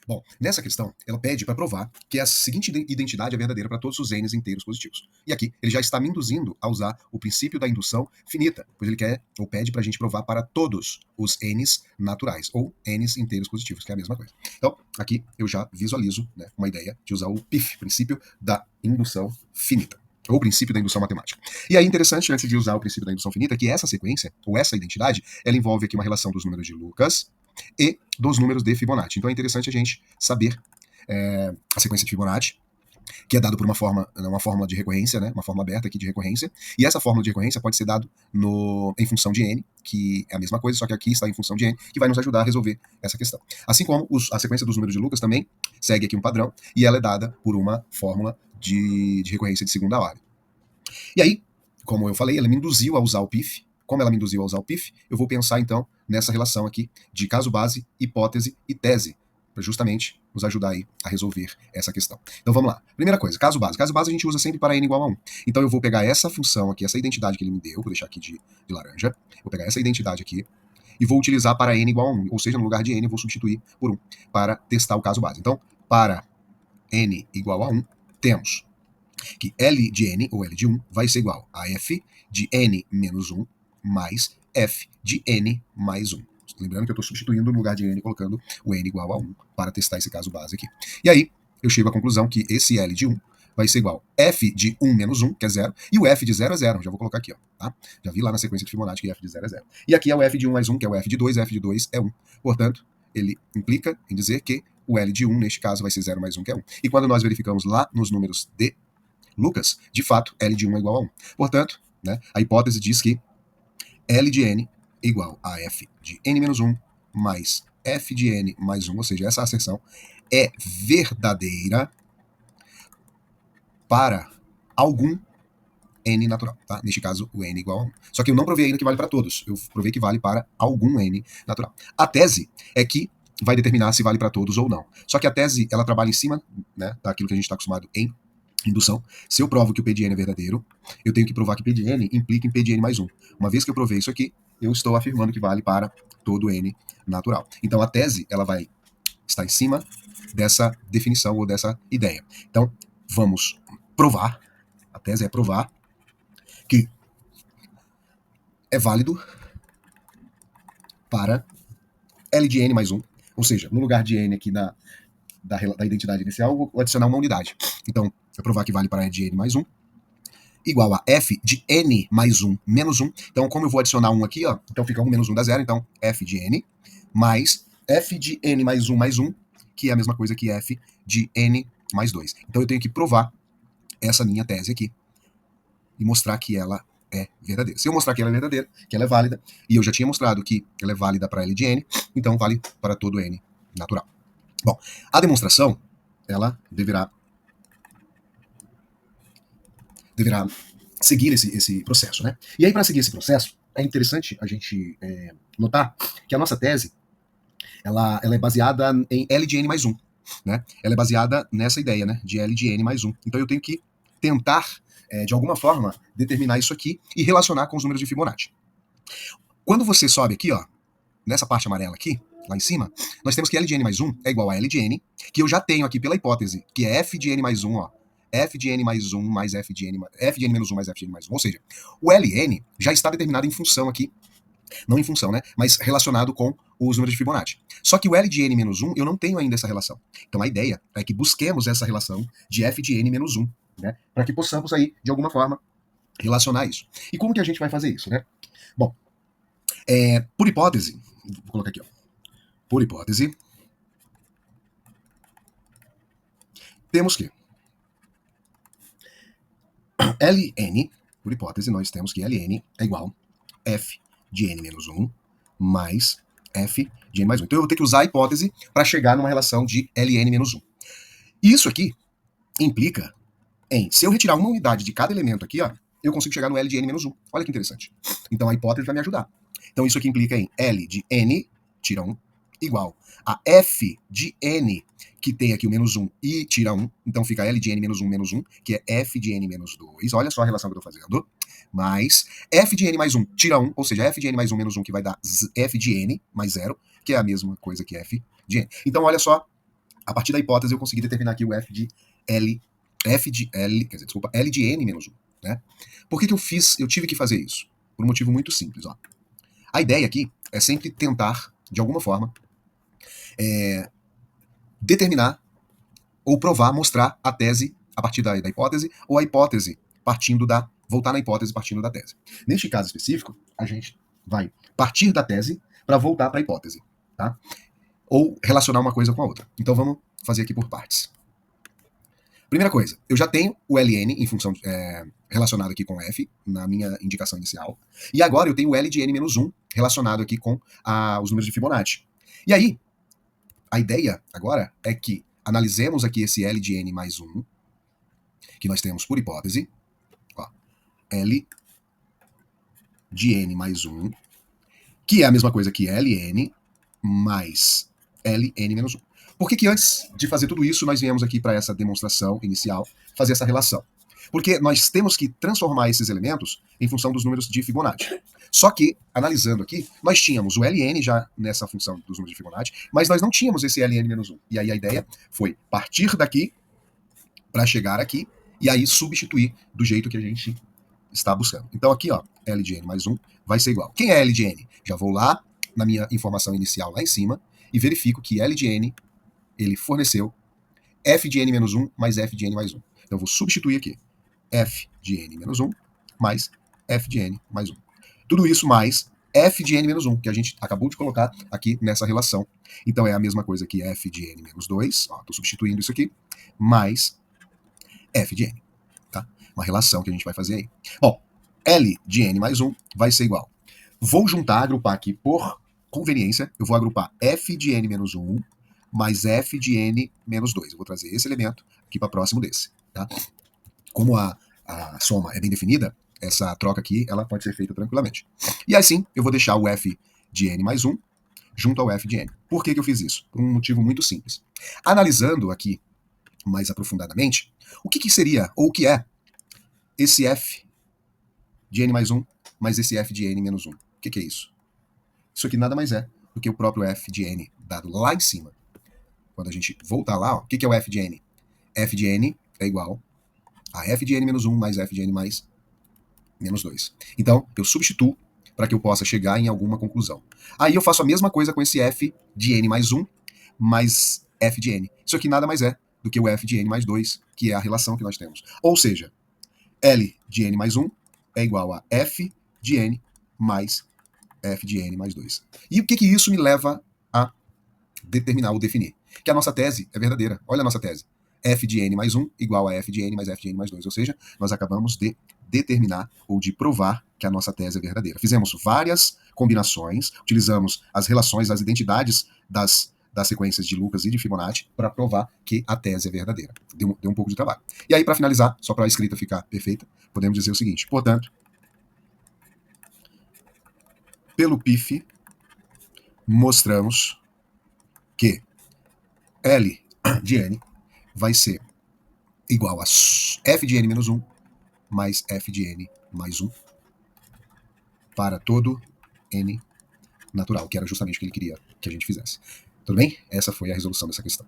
Bom, nessa questão, ela pede para provar que a seguinte identidade é verdadeira para todos os n's inteiros positivos. E aqui, ele já está me induzindo a usar o princípio da indução finita, pois ele quer, ou pede para a gente provar para todos os n's naturais, ou n's inteiros positivos, que é a mesma coisa. Então, aqui eu já visualizo, né, uma ideia de usar o PIF, princípio da indução finita, ou princípio da indução matemática. E aí, interessante, antes de usar o princípio da indução finita, que essa sequência, ou essa identidade, ela envolve aqui uma relação dos números de Lucas e dos números de Fibonacci. Então é interessante a gente saber a sequência de Fibonacci, que é dado por uma fórmula de recorrência, né, uma fórmula aberta aqui de recorrência, e essa fórmula de recorrência pode ser dado em função de n, que é a mesma coisa, só que aqui está em função de n, que vai nos ajudar a resolver essa questão. Assim como a sequência dos números de Lucas também segue aqui um padrão, e ela é dada por uma fórmula de recorrência de segunda ordem. E aí, como eu falei, ela me induziu a usar o PIF. Como ela me induziu a usar o PIF, eu vou pensar então nessa relação aqui de caso base, hipótese e tese, para justamente nos ajudar aí a resolver essa questão. Então vamos lá. Primeira coisa, caso base. Caso base a gente usa sempre para n igual a 1. Então eu vou pegar essa função aqui, essa identidade que ele me deu, vou deixar aqui de laranja, vou pegar essa identidade aqui e vou utilizar para n igual a 1, ou seja, no lugar de n eu vou substituir por 1 para testar o caso base. Então, para n igual a 1, temos que L de n, ou L de 1, vai ser igual a f de n menos 1 mais f de n mais 1. Lembrando que eu estou substituindo no lugar de n, colocando o n igual a 1 para testar esse caso base aqui. E aí, eu chego à conclusão que esse L de 1 vai ser igual a f de 1 menos 1, que é 0, e o f de 0 é 0. Já vou colocar aqui, ó, tá? Já vi lá na sequência de Fibonacci que f de 0 é 0. E aqui é o f de 1 mais 1, que é o f de 2 é 1. Portanto, ele implica em dizer que o L de 1, neste caso, vai ser 0 mais 1, que é 1. E quando nós verificamos lá nos números de Lucas, de fato, L de 1 é igual a 1. Portanto, né, a hipótese diz que L de n é igual a f de n menos 1 mais f de n mais 1, ou seja, essa asserção é verdadeira para algum n natural, tá? Neste caso, o n igual a 1. Só que eu não provei ainda que vale para todos, eu provei que vale para algum n natural. A tese é que vai determinar se vale para todos ou não. Só que a tese, ela trabalha em cima, né, daquilo que a gente está acostumado em indução. Se eu provo que o P de n é verdadeiro, eu tenho que provar que P de n implica em P de n mais 1. Uma vez que eu provei isso aqui, eu estou afirmando que vale para todo n natural. Então a tese, ela vai estar em cima dessa definição ou dessa ideia. Então, vamos provar, a tese é provar que é válido para L de n mais 1, ou seja, no lugar de n aqui da identidade inicial, eu vou adicionar uma unidade. Então, eu provar que vale para L de n mais 1, igual a f de n mais 1 menos 1. Então, como eu vou adicionar 1 aqui, ó, então fica 1 menos 1 dá 0, então f de n mais f de n mais 1, que é a mesma coisa que f de n mais 2. Então, eu tenho que provar essa minha tese aqui e mostrar que ela é verdadeira. Se eu mostrar que ela é verdadeira, que ela é válida, e eu já tinha mostrado que ela é válida para L de n, então vale para todo n natural. Bom, a demonstração, ela deverá seguir esse processo, né? E aí, para seguir esse processo, é interessante a gente notar que a nossa tese, ela é baseada em L de n mais 1, né? Ela é baseada nessa ideia, né, de L de n mais 1. Então eu tenho que tentar, de alguma forma, determinar isso aqui e relacionar com os números de Fibonacci. Quando você sobe aqui, ó, nessa parte amarela aqui, lá em cima, nós temos que L de n mais 1 é igual a L de n, que eu já tenho aqui pela hipótese, que é f de n mais 1, ó, f de n mais 1 mais f de n menos 1 mais f de n mais 1. Ou seja, o Ln já está determinado em função aqui, não em função, né, mas relacionado com os números de Fibonacci. Só que o L de n menos 1, eu não tenho ainda essa relação. Então a ideia é que busquemos essa relação de f de n menos 1, né, para que possamos aí, de alguma forma, relacionar isso. E como que a gente vai fazer isso, né? Bom, por hipótese, vou colocar aqui, ó, por hipótese, temos que Ln, por hipótese, nós temos que Ln é igual a f de n menos 1 mais f de n mais 1. Então eu vou ter que usar a hipótese para chegar numa relação de Ln menos 1. Isso aqui implica em, se eu retirar uma unidade de cada elemento aqui, ó, eu consigo chegar no L de n menos 1. Olha que interessante. Então a hipótese vai me ajudar. Então isso aqui implica em L de n, tira 1, igual a f de n, que tem aqui o menos 1 e tira 1, então fica L de n menos 1, que é f de n menos 2, olha só a relação que eu estou fazendo, mais f de n mais 1 tira 1, ou seja, f de n mais 1 menos 1, que vai dar f de n mais 0, que é a mesma coisa que f de n. Então olha só a partir da hipótese eu consegui determinar aqui o L de N menos 1. Né? Por que eu tive que fazer isso? Por um motivo muito simples. Ó. A ideia aqui é sempre tentar, de alguma forma, determinar ou provar, mostrar a tese a partir da hipótese, ou a hipótese partindo da... voltar na hipótese partindo da tese. Neste caso específico, a gente vai partir da tese para voltar para a hipótese. Tá? Ou relacionar uma coisa com a outra. Então vamos fazer aqui por partes. Primeira coisa, eu já tenho o Ln em função relacionado aqui com f, na minha indicação inicial. E agora eu tenho o L de n menos 1 relacionado aqui com os números de Fibonacci. E aí, a ideia agora é que analisemos aqui esse L de n mais 1, que nós temos por hipótese. Ó, L de n mais 1, que é a mesma coisa que Ln mais Ln menos 1. Por que antes de fazer tudo isso, nós viemos aqui para essa demonstração inicial, fazer essa relação? Porque nós temos que transformar esses elementos em função dos números de Fibonacci. Só que, analisando aqui, nós tínhamos o Ln já nessa função dos números de Fibonacci, mas nós não tínhamos esse Ln menos 1. E aí a ideia foi partir daqui para chegar aqui e aí substituir do jeito que a gente está buscando. Então aqui, ó, L de n mais 1 vai ser igual. Quem é L de n? Já vou lá na minha informação inicial lá em cima e verifico que L de n ele forneceu f de n menos 1 mais f de n mais 1. Então eu vou substituir aqui f de n menos 1 mais f de n mais 1. Tudo isso mais f de n menos 1, que a gente acabou de colocar aqui nessa relação. Então é a mesma coisa que f de n menos 2, estou substituindo isso aqui, mais f de n. Tá? Uma relação que a gente vai fazer aí. Bom, L de n mais 1 vai ser igual. Vou juntar, agrupar aqui por conveniência, eu vou agrupar f de n menos 1 mais f de n menos 2. Eu vou trazer esse elemento aqui para próximo desse. Tá? Como a soma é bem definida, essa troca aqui ela pode ser feita tranquilamente. E assim, eu vou deixar o f de n mais 1 junto ao f de n. Por que eu fiz isso? Por um motivo muito simples. Analisando aqui mais aprofundadamente, o que seria, ou o que é, esse f de n mais 1 mais esse f de n menos 1? O que é isso? Isso aqui nada mais é do que o próprio f de n dado lá em cima. Quando a gente voltar lá, o que é o f de n? F de n é igual a f de n menos 1 mais f de n mais menos 2. Então, eu substituo para que eu possa chegar em alguma conclusão. Aí eu faço a mesma coisa com esse f de n mais 1 mais f de n. Isso aqui nada mais é do que o f de n mais 2, que é a relação que nós temos. Ou seja, L de n mais 1 é igual a f de n mais f de n mais 2. E o que isso me leva a determinar ou definir? Que a nossa tese é verdadeira. Olha a nossa tese. F de n mais 1 igual a f de n mais f de n mais 2. Ou seja, nós acabamos de determinar ou de provar que a nossa tese é verdadeira. Fizemos várias combinações, utilizamos as relações, as identidades das sequências de Lucas e de Fibonacci para provar que a tese é verdadeira. Deu um pouco de trabalho. E aí, para finalizar, só para a escrita ficar perfeita, podemos dizer o seguinte. Portanto, pelo PIF, mostramos que L de n vai ser igual a f de n menos 1 mais f de n mais 1 para todo n natural, que era justamente o que ele queria que a gente fizesse. Tudo bem? Essa foi a resolução dessa questão.